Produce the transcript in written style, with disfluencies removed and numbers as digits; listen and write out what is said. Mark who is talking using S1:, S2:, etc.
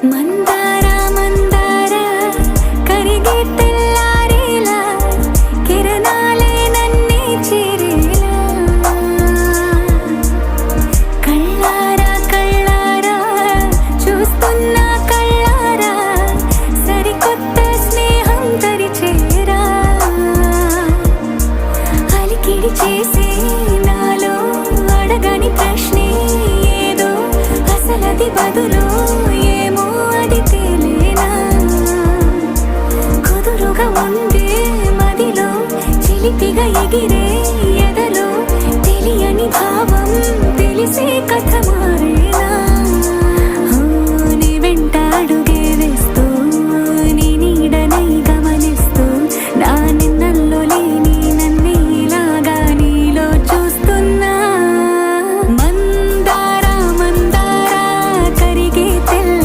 S1: మందార మందార కరిగే తెల్లారేలా కిరణాలే నన్నే చేరేలా కళ్ళారా కళ్ళారా చూస్తున్నా కళ్ళారా సరికొత్త స్నేహం తరిచేరా అలికిడి చేసే నాలో అడగని ప్రశ్నే ఏదో అసలది బదులు ఉండే మదిలో చిలిపిగా ఎగిరే